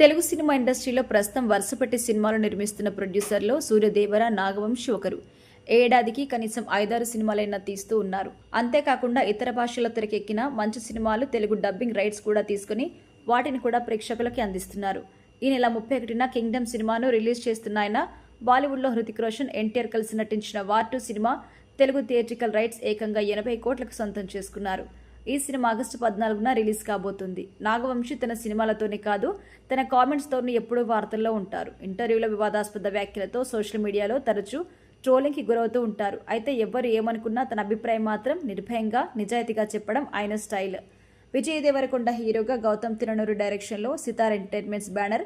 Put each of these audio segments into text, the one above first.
Telugu cinema ఇండస్ట్రీలో ప్రస్తుతం వరుసపెట్టి సినిమాలు నిర్మిస్తున్న ప్రొడ్యూసర్లో సూర్యదేవర, నాగవంశి ఒకరు. ఏడాదికి కనీసం 5-6 సినిమాలైనా తీస్తూ ఉన్నారు. అంతేకాకుండా ఇతర భాషల్లో తెరకెక్కిన మంచి సినిమాలు తెలుగు డబ్బింగ్ రైట్స్ కూడా తీసుకుని వాటిని కూడా ప్రేక్షకులకి అందిస్తున్నారు. ఈ నెల 31న కింగ్డమ్ సినిమాను రిలీజ్ చేస్తున్న ఆయన బాలీవుడ్లో హృతిక్ రోషన్, ఎన్టీఆర్ కలిసి నటించిన war 2 cinema Telugu theatrical rights ఏకంగా 80 కోట్లకు సొంతం చేసుకున్నారు. ఈ సినిమా ఆగస్టు 14న రిలీజ్ కాబోతుంది. నాగవంశి తన సినిమాలతోనే కాదు, తన కామెంట్స్తోనూ ఎప్పుడూ వార్తల్లో ఉంటారు. ఇంటర్వ్యూలో వివాదాస్పద వ్యాఖ్యలతో సోషల్ మీడియాలో తరచూ ట్రోలింగ్కి గురవుతూ ఉంటారు. అయితే ఎవ్వరు ఏమనుకున్నా తన అభిప్రాయం మాత్రం నిర్భయంగా, నిజాయితీగా చెప్పడం ఆయన స్టైల్. విజయ్ దేవరకొండ హీరోగా గౌతమ్ తిరునూరు డైరెక్షన్లో సితార్ ఎంటర్టైన్మెంట్స్ బ్యానర్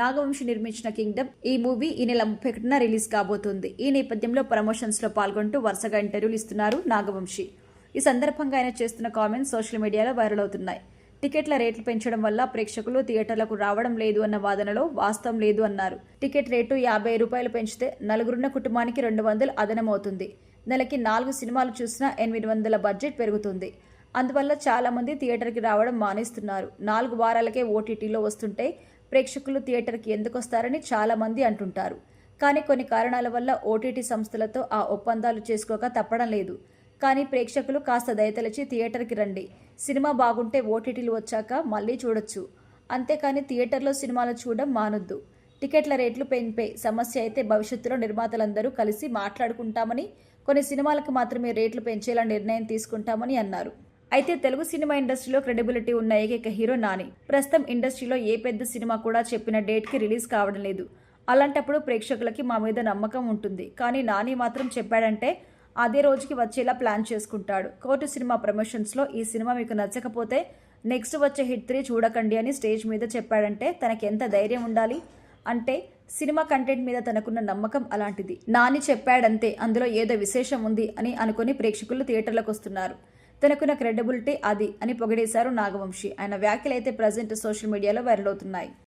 నాగవంశి నిర్మించిన కింగ్డమ్ ఈ మూవీ ఈ నెల 31న రిలీజ్ కాబోతుంది. ఈ నేపథ్యంలో ప్రమోషన్స్లో పాల్గొంటూ వరుసగా ఇంటర్వ్యూలు ఇస్తున్నారు నాగవంశి. ఈ సందర్భంగా ఆయన చేస్తున్న కామెంట్స్ సోషల్ మీడియాలో వైరల్ అవుతున్నాయి. టికెట్ల రేట్లు పెంచడం వల్ల ప్రేక్షకులు థియేటర్లకు రావడం లేదు అన్న వాదనలో వాస్తవం లేదు అన్నారు. టికెట్ రేటు 50 రూపాయలు పెంచితే నలుగురున్న కుటుంబానికి 200 అదనమవుతుంది. నెలకి 4 సినిమాలు చూసినా 800 బడ్జెట్ పెరుగుతుంది. అందువల్ల చాలా మంది థియేటర్కి రావడం మానేస్తున్నారు. 4 వారాలకే ఓటీటీలో వస్తుంటే ప్రేక్షకులు థియేటర్కి ఎందుకు వస్తారని చాలా మంది అంటుంటారు. కానీ కొన్ని కారణాల వల్ల ఓటీటీ సంస్థలతో ఆ ఒప్పందాలు చేసుకోక తప్పడం లేదు. కానీ ప్రేక్షకులు కాస్త దయతలచి థియేటర్కి రండి. సినిమా బాగుంటే ఓటీటీలు వచ్చాక మళ్ళీ చూడొచ్చు. అంతేకాని థియేటర్లో సినిమాలు చూడడం మానొద్దు. టికెట్ల రేట్లు పెంపే సమస్య అయితే భవిష్యత్తులో నిర్మాతలందరూ కలిసి మాట్లాడుకుంటామని, కొన్ని సినిమాలకు మాత్రమే రేట్లు పెంచేలా నిర్ణయం తీసుకుంటామని అన్నారు. అయితే తెలుగు సినిమా ఇండస్ట్రీలో క్రెడిబిలిటీ ఉన్న ఏకైక హీరో నాని. ప్రస్తుతం ఇండస్ట్రీలో ఏ పెద్ద సినిమా కూడా చెప్పిన డేట్కి రిలీజ్ కావడం లేదు. అలాంటప్పుడు ప్రేక్షకులకి మా మీద నమ్మకం ఉంటుంది. కానీ నాని మాత్రం చెప్పాడంటే అదే రోజుకి వచ్చేలా ప్లాన్ చేసుకుంటాడు. కోర్టు సినిమా ప్రమోషన్స్లో ఈ సినిమా మీకు నచ్చకపోతే నెక్స్ట్ వచ్చే హిట్ 3 చూడకండి అని స్టేజ్ మీద చెప్పాడంటే తనకి ఎంత ధైర్యం ఉండాలి. అంటే సినిమా కంటెంట్ మీద తనకున్న నమ్మకం అలాంటిది. నాని చెప్పాడంతే, అందులో ఏదో విశేషం ఉంది అని అనుకుని ప్రేక్షకులు థియేటర్లకు వస్తున్నారు. తనకున్న క్రెడిబిలిటీ అది అని పొగిడేశారు నాగవంశి. ఆయన వ్యాఖ్యలైతే ప్రజెంట్ సోషల్ మీడియాలో వైరల్ అవుతున్నాయి.